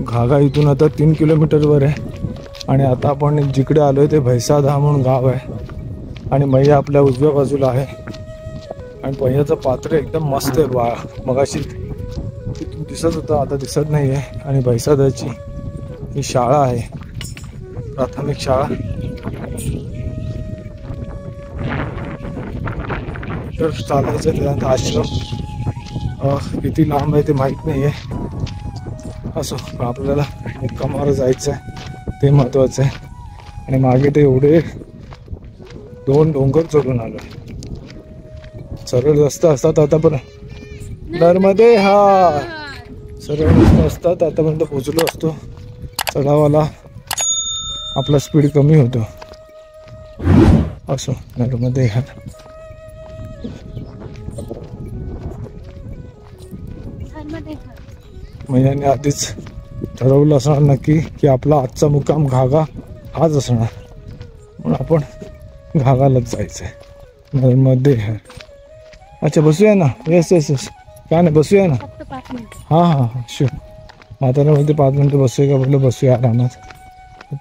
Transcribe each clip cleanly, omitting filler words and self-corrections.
घागा इथून आता 3 किलोमीटरवर आहे आणि आता आपण जिकडे आलोय ते भैसादहा म्हणून गाव आहे आणि मैया आपल्या उजव्या बाजूला आहे आणि मैयाचं पात्र एकदम मस्त आहे बा. मगाशी तिथून दिसत होतं, आता दिसत नाही आहे. आणि भैसादहाची ही शाळा आहे, प्राथमिक शाळा. तर चालायचं त्यानंतर आश्रम किती लांब आहे ते माहीत नाही आहे. असो, आपल्याला मुक्कामावर जायचं आहे ते महत्त्वाचं आहे. आणि मागे ते एवढे 2 डोंगर चढून आलो. सरळ रस्ता असतात आतापर्यंत नर्मदे हार, सरळ रस्ता असतात आतापर्यंत पोचलो असतो. चढावाला आपला स्पीड कमी होतो. असो, नर्मदे हार. मैयाने आधीच ठरवलं असणार नक्की की आपला आजचा मुक्काम घागा हाच असणार, म्हणून आपण घागालाच जायचं आहे. नर्मदे हार. अच्छा, बसूया ना. येस येस येस, काय नाही, बसूया ना. हां हां हां, शुअर. म्हाताऱ्यामध्ये 5 मिनटं बसूया का? बोललं बसूया आरामात.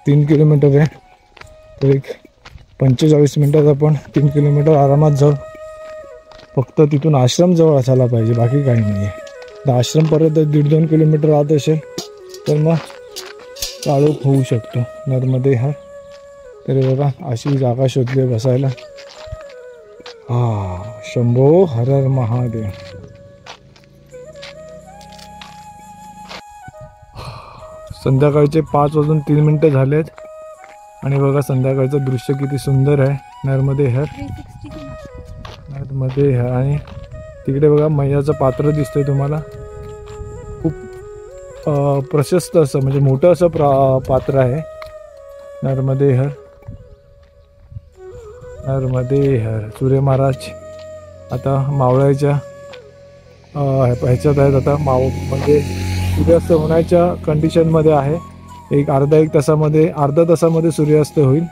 3 किलोमीटर आहे तर एक 45 मिनटात आपण 3 किलोमीटर आरामात जाऊ. फक्त तिथून आश्रम जवळ असायला पाहिजे, बाकी काही नाही आहे. आश्रम परत 1.5-2 किलोमीटर आत असेल तर मग काळोख होऊ शकतो. नर्मदे हार. तरी बघा अशी जागा शोधली बसायला. शंभो हर हर महादेव. संध्याकाळचे 5:03 झालेत आणि बघा संध्याकाळचं दृश्य किती सुंदर आहे. नर्मदे हार, नर्मदे हार. आणि तिकडे बघा मैयाचं पात्र दिसतंय तुम्हाला. खूप प्रशस्त असं, म्हणजे मोठं असं पात्र आहे. नर्मदे हर, नर्मदे हर. सूर्य महाराज आता मावळायच्या ह्याच्यात आहेत. आता म्हणजे सूर्यास्त होण्याच्या कंडिशनमध्ये आहे. अर्धा तासामध्ये सूर्यास्त होईल.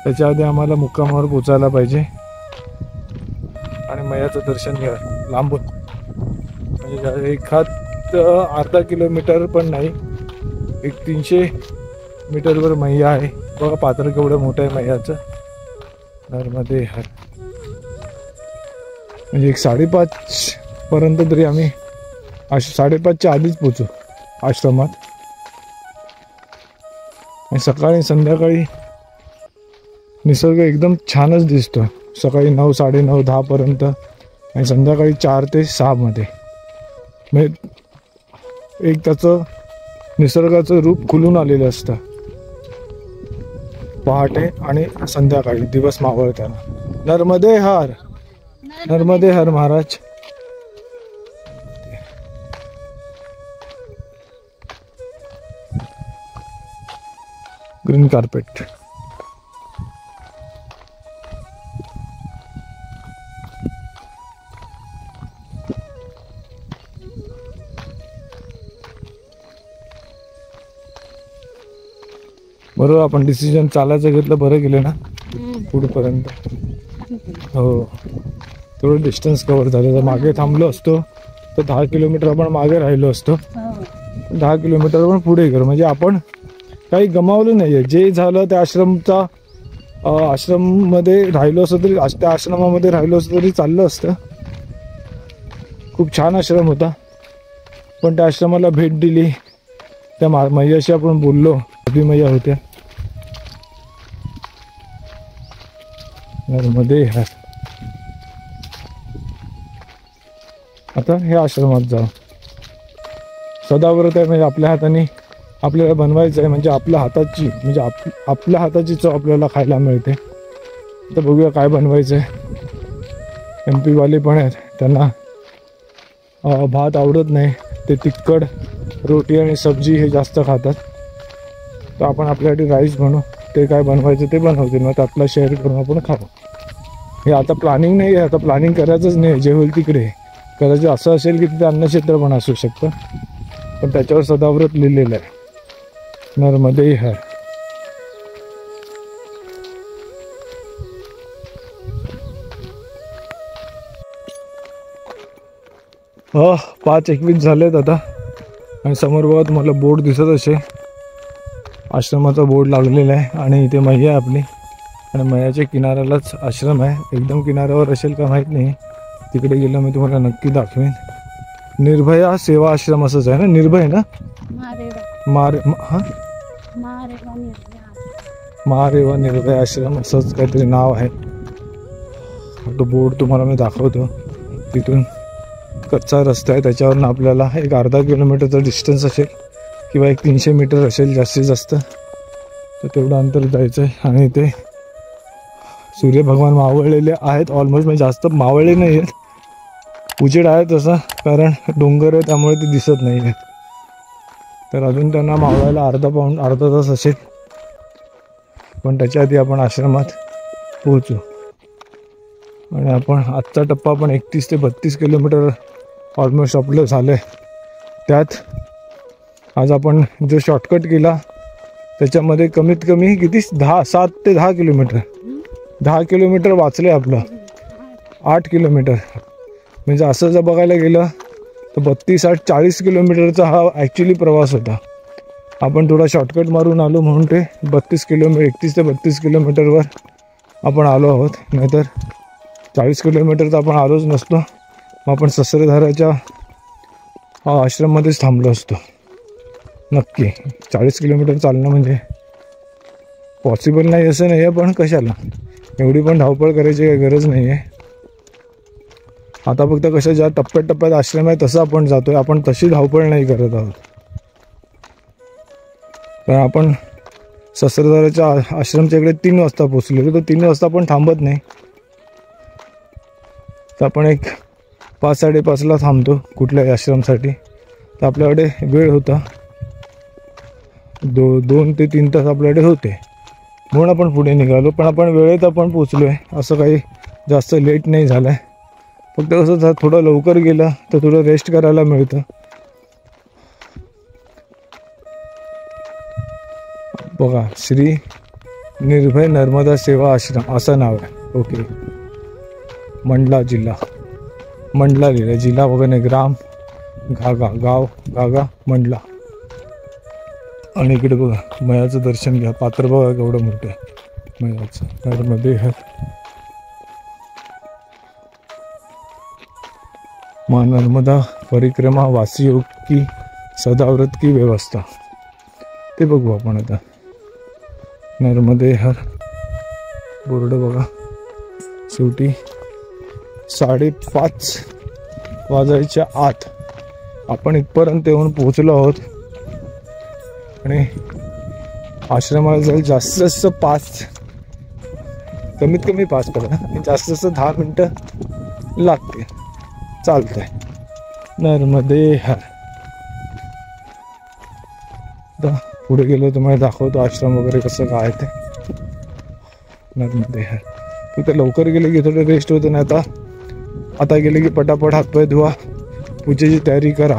त्याच्या आधी आम्हाला मुक्कामावर पोचायला पाहिजे आणि मैयाचं दर्शन घ्या लांबून. म्हणजे एखाद अर्धा किलोमीटर पण नाही, एक 300 मीटरवर मैया आहे. बघा पात्र केवढं मोठं आहे मैयाचं. नर्मदे हर. म्हणजे 5:30 पर्यंत तरी आम्ही 5:30च्या आधीच पोचू आश्रमात. आणि सकाळी संध्याकाळी निसर्ग एकदम छानच दिसतो. सकाळी 9, 9:30, 10 पर्यंत आणि संध्याकाळी 4 ते 6 मध्ये. म्हणजे एक त्याचं निसर्गाचं रूप खुलून आलेलं असतं पहाटे आणि संध्याकाळी दिवस मावळताना. नर्मदे हार, नर्मदे हर महाराज. Green carpet. बरोबर, आपण डिसिजन चालायचं घेतलं, बरं केलं ना पुढपर्यंत. हो, थोडं डिस्टन्स कव्हर झालं. जर मागे थांबलो असतो तर 10 किलोमीटर आपण मागे राहिलो असतो. 10 किलोमीटर पण पुढे कर, म्हणजे आपण काही गमावलं नाही आहे. जे झालं त्या आश्रममध्ये राहिलो असतो तरी, त्या आश्रमामध्ये राहिलो असतो तरी चाललं असतं. खूप छान आश्रम होता. पण त्या आश्रमाला भेट दिली, त्या मैयाशी आपण बोललो, मैया होत्या. नर्मदे हार. आता हे आश्रमात जाऊ. सदाव्रत आहे, म्हणजे आपल्या हाताने आपल्याला बनवायचं आहे. म्हणजे आपल्या हाताची चव आपल्याला खायला मिळते. तर बघूया काय बनवायचं आहे. MP वाले पण आहेत, त्यांना भात आवडत नाही, ते तिखट रोटी आणि सब्जी हे जास्त खातात. तर आपण आपल्यासाठी राईस बनवू. ते काय बनवायचं ते बनवतील, मग त्यातला शेअर करून आपण खाऊ. हे आता प्लॅनिंग नाही आहे, आता प्लॅनिंग करायचंच नाही, जे होईल तिकडे. कदाचित असं असेल की तिथे अन्नक्षेत्र पण असू शकतं, पण त्याच्यावर सदाव्रत लिहिलेलं आहे. नर्मदे हर. 5:21 झालेत आता. आणि समोर बघा तुम्हाला बोर्ड दिसत असेल, आश्रमाचा बोर्ड लागलेला आहे आणि इथे मैया आहे आपली आणि मैयाच्या किनाऱ्यालाच आश्रम आहे. एकदम किनाऱ्यावर असेल का माहीत नाही, तिकडे गेलं मी तुम्हाला नक्की दाखवेन. निर्भया सेवा आश्रम असंच आहे ना, निर्भय ना, महारेवा निर्भय आश्रम असंच काहीतरी नाव आहे. तो बोर्ड तुम्हाला मी दाखवतो. तिथून कच्चा रस्ता आहे, त्याच्यावरून आपल्याला एक अर्धा किलोमीटरचा डिस्टन्स असेल किंवा एक 300 मीटर असेल जास्तीत जास्त, तर तेवढं अंतर जायचं आहे. आणि ते सूर्यभगवान मावळलेले आहेत ऑलमोस्ट, म्हणजे जास्त मावळले नाही आहेत, उजेड आहे तसा, कारण डोंगर आहे त्यामुळे ते दिसत नाही आहे. तर अजून त्यांना मावळायला अर्धा तास असेल, पण त्याच्या आधी आपण आश्रमात पोहोचू. आणि आपण आजचा टप्पा पण 31 ते 32 किलोमीटर ऑलमोस्ट आपलं झालं आहे. त्यात आज आपण जो शॉर्टकट केला त्याच्यामध्ये कमीत कमी किती 7 ते 10 किलोमीटर 10 किलोमीटर वाचले आपलं, 8 किलोमीटर. म्हणजे असं जर बघायला गेलं तर 32, 8, 40 किलोमीटरचा हा ॲक्च्युली प्रवास होता. आपण थोडा शॉर्टकट मारून आलो म्हणून ते 31 ते 32 किलोमीटरवर आपण आलो आहोत. नाहीतर 40 किलोमीटर तर आपण आलोच नसतो. मग आपण सस्त्रधाराच्या आश्रममध्येच थांबलो असतो नक्की. 40 किलोमीटर चालणं म्हणजे पॉसिबल नाही असं नाही आहे, पण कशाला एवढी पण धावपळ करायची काही गरज नाही आहे. आता फक्त कसं ज्या टप्प्यात आश्रम आहे तसं आपण जातो आहे, आपण तशी धावपळ नाही करत आहोत. कारण आपण सस्त्रधाराच्या आश्रमच्या इकडे 3 वाजता पोचलेलो, तर 3 वाजता आपण थांबत नाही. तर आपण एक 5-5:30ला थांबतो कुठल्याही आश्रमसाठी. तर आपल्याकडे वेळ होता, 2 ते 3 तास आपल्याकडे होते, म्हणून आपण पुढे निघालो. पण आपण वेळेत आपण पोचलो आहे, असं काही जास्त लेट नाही झालं आहे. फक्त कसं थोडं लवकर गेलं तर थोडं रेस्ट करायला मिळतं. बघा, श्री निर्भय नर्मदा सेवा आश्रम असं नाव आहे. ओके, मंडला जिल्हा, मंडला लिहिलं, जिल्हा वगैरे ग्राम घागा, गाव घागा, मंडला. आणि इकडे बघा मैयाचं दर्शन घ्या. पात्र बघा केवढं मोठं आहे मैयाचं. नर्मदे हर माँ नर्मदा परिक्रमा वासियों की सदाव्रत की व्यवस्था, ते बघू आपण आता. नर्मदे हर बोर्ड बघा. शेवटी 5:30 वाजायच्या आत आपण इथपर्यंत येऊन पोहोचलो आहोत. आणि आश्रमाला जाईल जास्तीत जास्त 5, कमीत कमी 5 करा, जास्तीत जास्त 10 मिनटं लागते. चालतंय. नर्मदे हर. आता पुढे गेलो तुम्हाला दाखवतो आश्रम वगैरे कसं काय ते. नर्मदे हर. फक्त लवकर गेले की थोडं रेस्ट होतं. नाही आता गेले की पटापट हातपाय धुवा, पूजेची तयारी करा.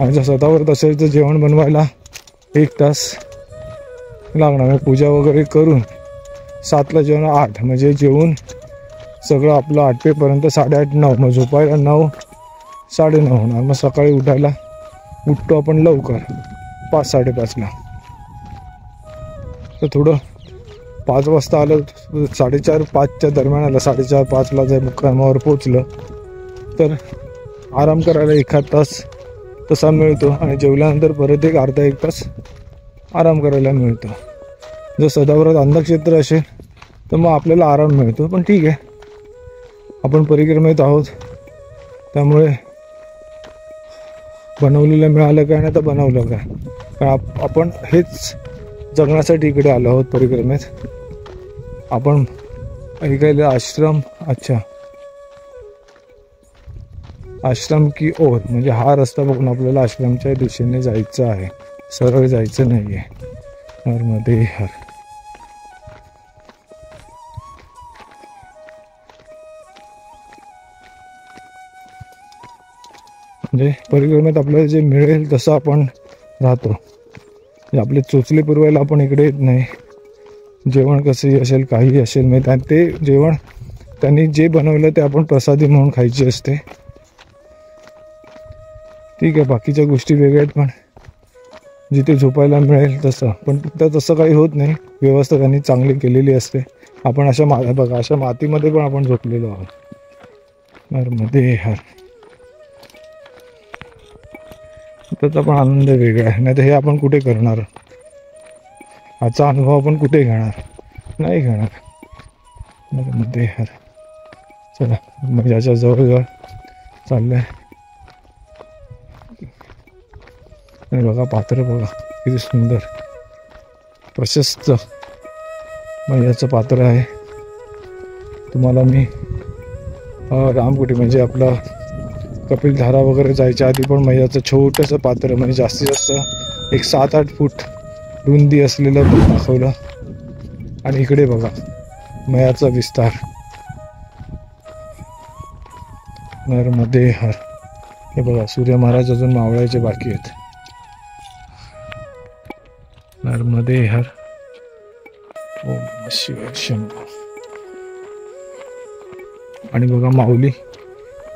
आणि जर स्वतःवर असेल तर जेवण बनवायला 1 तास लागणार. पूजा वगैरे करून 7ला जेवण, 8 म्हणजे जेवून सगळं आपलं आटपेपर्यंत 8:30, 9. मग झोपायला 9, 9:30 होणार. मग सकाळी उठतो आपण लवकर 5, 5:30ला. तर थोडं 5 वाजता आलं, 4:30, 5च्या दरम्यान आलं, 4:30, 5ला जर मुक्कामावर पोचलं तर आराम करायला 1 तास तसा मिळतो. आणि जेवल्यानंतर परत एक अर्धा 1 तास आराम करायला मिळतो. जर सदाव्रत अंधक्षेत्र असेल तर मग आपल्याला आराम मिळतो. पण ठीक आहे, आपण परिक्रमेत आहोत त्यामुळे बनवलेलं मिळालं काय नाही तर बनवलं काय. कारण आपण हेच जगण्यासाठी इकडे आलो आहोत परिक्रमेत. आपण ऐकायला आश्रम, अच्छा आश्रम की ओर म्हणजे हा रस्ता बघून आपल्याला आश्रमच्या दिशेने जायचं आहे, सरळ जायचं नाही आहे. नर्मदे हर. म्हणजे परिक्रमेत आपल्याला जे मिळेल तसं आपण राहतो. आपले चोचले पुरवायला आपण इकडे येत नाही. जेवण कसंही असेल, काही असेल, म्हणजे ते जेवण त्यांनी जे बनवलं ते आपण प्रसादी म्हणून खायची असते. ठीक आहे, बाकीच्या गोष्टी वेगळ्या आहेत, पण जिथे झोपायला मिळेल तसं, पण तिथं तसं काही होत नाही. व्यवस्था त्यांनी चांगली केलेली असते. आपण अशा बघा, अशा मातीमध्ये पण आपण झोपलेलो आहोत. नर्मदे हर. त्याचा पण आनंद वेगळा आहे. नाही तर हे आपण कुठे करणार, हाचा अनुभव आपण कुठे घेणार, नाही घेणार. नर्मदे हर. चला मैयाच्या जवळजवळ चाललंय. आणि बघा पात्र बघा किती सुंदर प्रशस्त मैयाचं पात्र आहे. तुम्हाला मी रामकुटी म्हणजे आपला कपिलधारा वगैरे जायच्या आधी पण मैयाचं छोटंसं पात्र, म्हणजे जास्तीत जास्त एक 7-8 फूट रुंदी असलेलं पण दाखवलं. आणि इकडे बघा मैयाचा विस्तार. नर्मदे हर. हे बघा सूर्य महाराज अजून मावळायचे बाकी आहेत. नर्मदे हर. ओम नमः शिवाय. शंभो. आणि बघा माऊली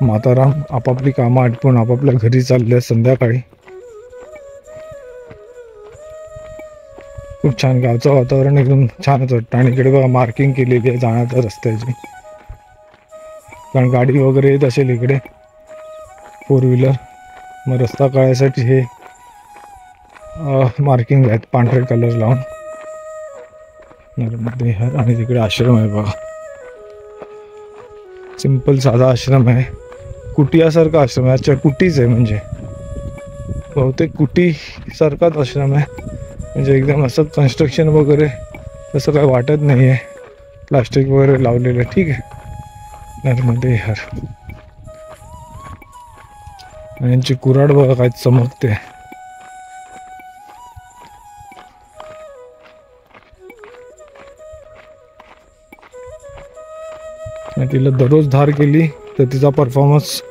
माताराम आपापली कामं आटपून आपापल्या घरी चालले संध्याकाळी. खूप छान, गावचं वातावरण एकदम छानच वाटतं. आणि इकडे बघा मार्किंग केलेली आहे जाण्याच्या रस्त्याची, कारण गाडी वगैरे येत असेल इकडे 4 व्हीलर, मग रस्ता कळायसाठी हे मार्किंग आहेत पांढरे कलर लावून. नर्मदे हर. आणि तिकडे आश्रम आहे बघा, सिंपल साधा आश्रम आहे, कुटियासारखा आश्रम आहे. अच्छा कुटीच आहे, म्हणजे बहुतेक कुटी सारखाच आश्रम आहे. म्हणजे एकदम असं कन्स्ट्रक्शन वगैरे तसं काय वाटत नाही आहे, प्लास्टिक वगैरे लावलेलं. ठीक आहे. नर्मदे हर. आणि यांची कुऱ्हाड बघा काय चमकते. तिला दररोज धार केली तर तिचा परफॉर्मन्स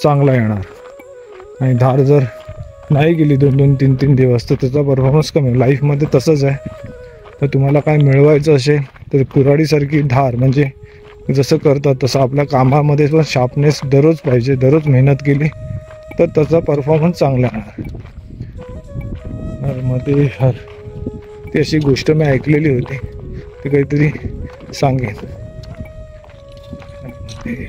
चांगला येणार, आणि धार जर नाही गेली 2-2, 3-3 दिवस तर त्याचा परफॉर्मन्स कमी. लाईफमध्ये तसंच आहे. तर तुम्हाला काय मिळवायचं असेल तर कुऱ्हाडीसारखी धार, म्हणजे जसं करतात तसं आपल्या कामामध्ये पण शार्पनेस दररोज पाहिजे. दररोज मेहनत केली तर त्याचा परफॉर्मन्स चांगला येणार. नर्मदे हर. ती अशी गोष्ट मी ऐकलेली होती, ती काहीतरी सांगेन. नर्मदे